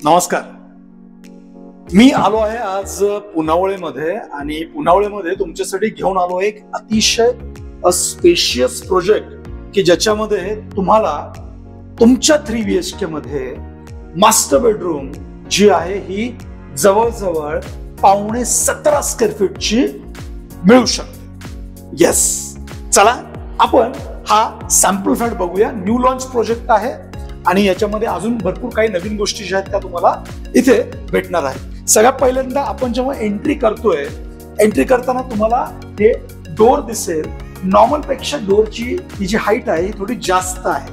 नमस्कार. मी आलो आहे आज पुनावळेमध्ये आणि पुनावळेमध्ये तुमच्यासाठी घेऊन आलो एक अतिशय स्पेशियस प्रोजेक्ट की ज्याच्यामध्ये तुम्हाला तुमच्या 3 BHK मध्ये मास्टर बेडरूम जी आहे ही जवळजवळ 17.5 स्क्वेअर फीटची मिळू शकते. येस, चला आपण हा सॅम्पल फ्लॅट बघूया. न्यू लॉन्च प्रोजेक्ट आहे आणि याच्यामध्ये अजून भरपूर काही नवीन गोष्टी ज्या आहेत त्या तुम्हाला इथे भेटणार आहे. सगळ्यात पहिल्यांदा आपण जेव्हा एंट्री करताना तुम्हाला हे डोर दिसेल. नॉर्मल पेक्षा डोरची ही जी हाईट आहे ही थोडी जास्त आहे.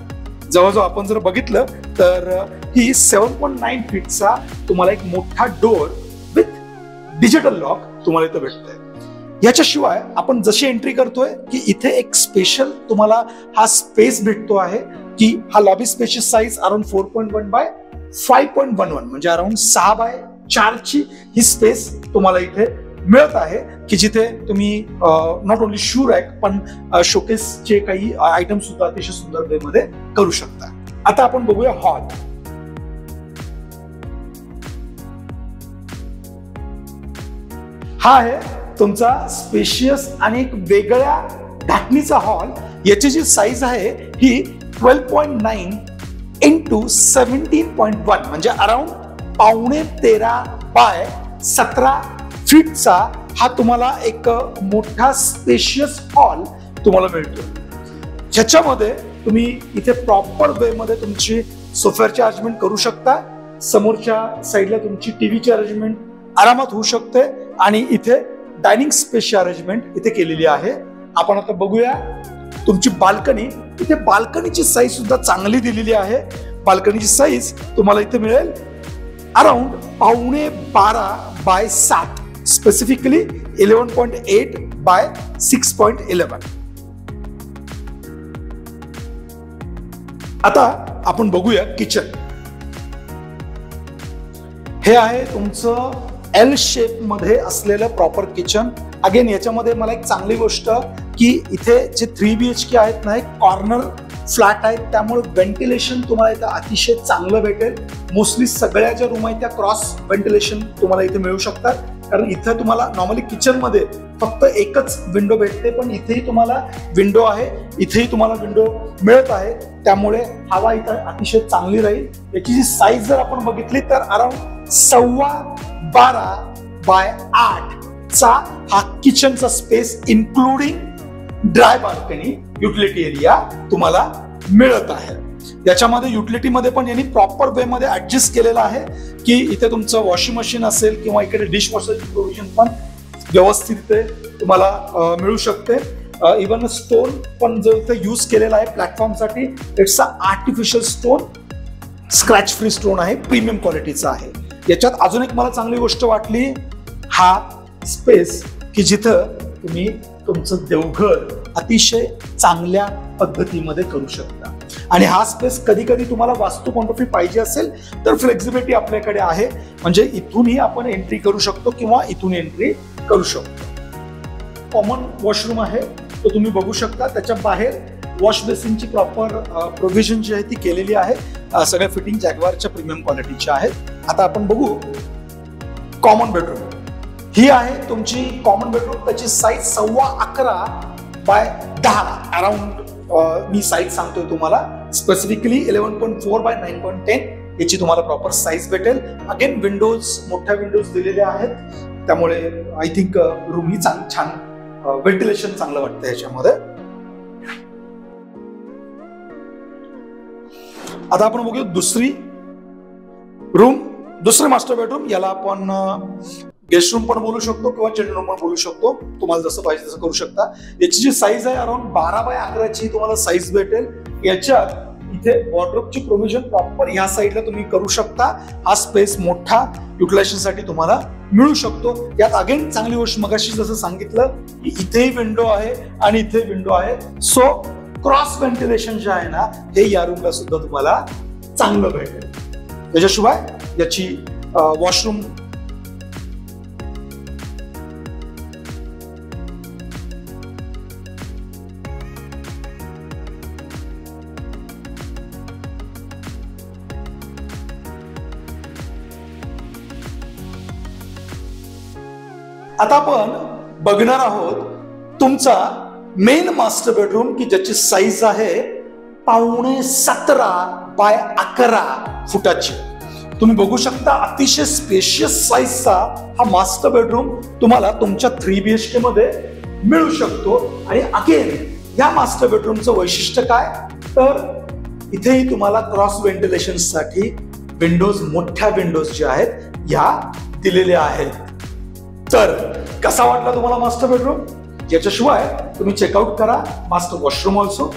जवळजवळ आपण जर बघितलं तर ही 7.9 फीटचा तुम्हाला एक मोठा डोर विथ डिजिटल लॉक तुम्हाला इथे भेटतोय. याच्याशिवाय आपण जशी एंट्री करतोय की इथे एक स्पेशल तुम्हाला हा स्पेस भेटतो आहे की हा लॉबी स्पेसची साईज अराउंड 4.1 बाय 5.11 म्हणजे अराउंड 6 बाय 4 ची ही स्पेस तुम्हाला इथे मिळत आहे की जिथे तुम्ही नॉट ओनली शू रॅक पण शोकेसचे काही आयटम सुद्धा अतिशय सुंदर वे मध्ये करू शकता. आता आपण बघूया हॉल. हा आहे तुमचा स्पेशियस आणि एक वेगळ्या धाटणीचा हॉल. याची जी साईज आहे ही 12.9 इंटू 17.1 म्हणजे अराउंड 13.5 बाय 17 फीटचा हा तुम्हाला एक मोठा स्पेशियस हॉल तुम्हाला मिळतो. ज्याच्यामध्ये तुम्ही इथे प्रॉपर वे मध्ये तुमची सोफ्याची अरेंजमेंट करू शकता. समोरच्या साईडला तुमची टीव्हीची अरेंजमेंट आरामात होऊ शकते आणि इथे डायनिंग स्पेसची अरेंजमेंट इथे केलेली आहे. आपण आता बघूया तुमची बाल्कनी. इथे बाल्कनीची साईज सुद्धा चांगली दिलेली आहे. बाल्कनीची साईज तुम्हाला इथे मिळेल अराउंड 12.5 बाय 7 स्पेसिफिकली 11.8 बाय 6.11. आता आपण बघूया किचन. हे आहे तुमचं एल शेप मध्ये असलेलं प्रॉपर किचन. अगेन याच्यामध्ये मला एक चांगली गोष्ट की इथे जे 3 BHK आहेत ना, कॉर्नर फ्लॅट आहेत त्यामुळे व्हेंटिलेशन तुम्हाला इथे अतिशय चांगलं भेटेल. मोस्टली सगळ्या ज्या रूम आहेत त्या क्रॉस व्हेंटिलेशन तुम्हाला इथे मिळू शकतात. कारण इथे तुम्हाला नॉर्मली किचन मध्ये फक्त एकच विंडो भेटते पण इथेही तुम्हाला विंडो आहे. इथेही तुम्हाला विंडो मिळत आहे त्यामुळे हवा इथे अतिशय चांगली राहील. याची जी साईज जर आपण बघितली तर अराउंड 12.25 बाय 8 चा हा किचनचा space including dry balcony utility area तुम्हाला मिळत आहे. याच्यामध्ये युटिलिटी मध्ये पण यांनी प्रॉपर वे मध्ये ऍडजस्ट केलेला आहे की इथे तुमचं वॉशिंग मशीन असेल किंवा इकडे डिश वॉशरची प्रोव्हिजन पण व्यवस्थित मिळू शकते. इव्हन स्टोन पण जो इथे यूज केलेला आहे प्लॅटफॉर्मसाठी it's a artificial stone, scratch free stone आहे, प्रीमियम क्वालिटीचा आहे. याच्यात अजून एक मला चांगली गोष्ट वाटली हा स्पेस की जिथं तुम्ही तुमचं देवघर अतिशय चांगल्या पद्धतीमध्ये करू शकता. आणि हा स्पेस कधी कधी तुम्हाला वास्तू पॉइंट ऑफ व्ह्यू पाहिजे असेल तर फ्लेक्झिबिलिटी आपल्याकडे आहे. म्हणजे इथूनही आपण एंट्री करू शकतो किंवा इथून एंट्री करू शकतो. कॉमन वॉशरूम आहे तो तुम्ही बघू शकता. त्याच्या बाहेर वॉश बेसिनची प्रॉपर प्रोव्हिजन जी आहे ती केलेली आहे. सगळ्या फिटिंग जॅग्वारच्या प्रीमियम क्वालिटीच्या आहेत. आता आपण बघू कॉमन बेडरूम. ही आहे तुमची कॉमन बेडरूम. त्याची साईज 11.25 बाय 10 अराउंड मी साईज सांगतोय तुम्हाला. स्पेसिफिकली 11.4 बाय 9.10 याची तुम्हाला प्रॉपर साईज भेटेल. अगेन विंडोज मोठ्या विंडोज दिलेल्या आहेत त्यामुळे आय थिंक रूम ही छान व्हेंटिलेशन चांगलं वाटतं याच्यामध्ये. आता आपण बघूया दुसरी मास्टर बेडरूम. याला आपण गेस्ट रूम पण बोलू शकतो किंवा चिल्ड्रन रूम पण बोलू शकतो. तुम्हाला जसं पाहिजे तसं करू शकता. याची जी साईज आहे अराउंड 12 बाय 11 ची तुम्हाला साईज भेटेल. याच्यात इथे वॉर्डरोबची प्रोव्हिजन प्रॉपर ह्या साईडला तुम्ही करू शकता. हा स्पेस मोठा युटिलायझेशन साठी तुम्हाला मिळू शकतो. यात अगेन चांगली गोष्ट मगाशी जसं सांगितलं की इथेही विंडो आहे आणि इथे विंडो आहे. सो क्रॉस व्हेंटिलेशन जे आहे ना हे या रूमला सुद्धा तुम्हाला चांगलं भेटेल. त्याच्याशिवाय याची वॉशरूम आता आपण बघणार आहोत तुमचा मेन मास्टर बेडरूम की ज्याची साईज आहे 17.5 बाय 11 फुटाची. तुम्ही बघू शकता अतिशय स्पेशियस साईजचा हा मास्टर बेडरूम तुम्हाला तुमच्या 3BHK मध्ये मिळू शकतो. आणि अगेन या मास्टर बेडरूमचं वैशिष्ट्य काय, तर इथेही तुम्हाला क्रॉस व्हेंटिलेशन साठी विंडोज, मोठ्या विंडोज ज्या आहेत ह्या दिलेल्या आहेत. तर कसा वाटला तुम्हाला मास्टर बेडरूम? याच्याशिवाय तुम्ही चेकआउट करा master washroom also.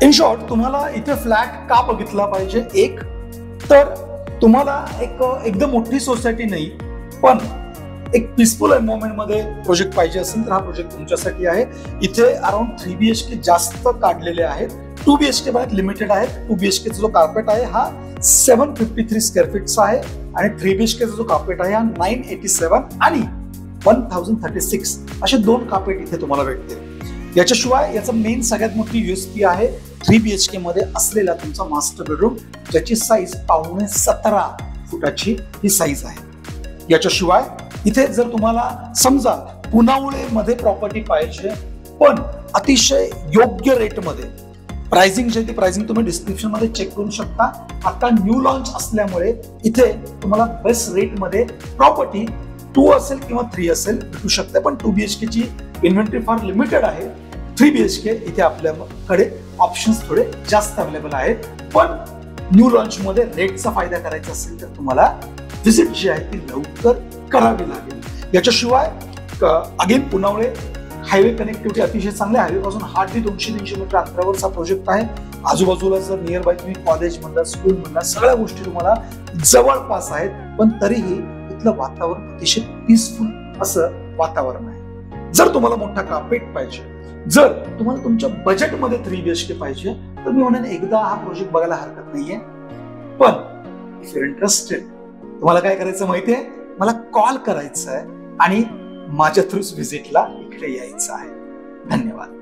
In short तुम्हाला इथे फ्लॅट का बघितला पाहिजे? एक तर तुम्हाला एकदम मोठी सोसायटी नाही पण एक पीसफुल एन्व्हायरमेंट मध्ये प्रोजेक्ट पाहिजे असेल तर हा प्रोजेक्ट तुमच्यासाठी आहे. इथे अराउंड 3BHK जास्त काढलेले आहेत. 2BHK बाहेर लिमिटेड आहेत. 2BHK जो कार्पेट आहे हा 753 स्क्वेअर फीटचा आहे आणि 3BHK जो कार्पेट आहे हा 987 आणि 1036 असे 2 कार्पेट इथे तुम्हाला भेटतील. याच्याशिवाय याचं मेन सगळ्यात मोठी USP आहे 3BHK मध्ये असलेला तुमचा मास्टर बेडरूम ज्याची साईज 17.5 फुटाची ही साईज आहे. याच्याशिवाय इथे जर तुम्हाला समजा पुनावळे मध्ये प्रॉपर्टी पाहिजे पण अतिशय योग्य रेट मध्ये, प्राइसिंग जे ती प्राइसिंग तुम्ही डिस्क्रिप्शन मध्ये चेक करू शकता. आता न्यू लॉन्च असल्यामुळे इथे तुम्हाला बेस्ट रेट मध्ये प्रॉपर्टी 2 असेल किंवा 3 असेल भेटू शकते. पण 2BHK ची इन्व्हेंटरी फार लिमिटेड आहे. 3BHK इथे आपल्याकडे ऑप्शन्स थोडे जास्त अवेलेबल आहेत. पण न्यू लॉन्च मध्ये रेटचा फायदा करायचा असेल तर तुम्हाला व्हिजिट जी आहे ती लवकर करावी लागेल. याच्याशिवाय अगेन पुनावळे हायवे कनेक्टिव्हिटी अतिशय चांगल्या, हायवे पासून हार्डली 200-300 मीटर अंतरावरचा प्रोजेक्ट आहे. आजूबाजूला जर नियर बाय तुम्ही कॉलेज म्हणला, स्कूल म्हणला, सगळ्या गोष्टी तुम्हाला जवळपास आहेत. पण तरीही इथलं वातावरण अतिशय पीसफुल असं वातावरण आहे. जर तुम्हाला मोठा कार्पेट पाहिजे, जर तुम्हाला तुमच्या बजेटमध्ये 3BHK पाहिजे तर मी म्हणेन एकदा हा प्रोजेक्ट बघायला हरकत नाहीये. पण इफ यू इंटरेस्टेड तुम्हाला काय करायचं माहितीये, मला कॉल करायचा आहे आणि माझ्या थ्रूच व्हिजिटला इकडे यायचं आहे. धन्यवाद.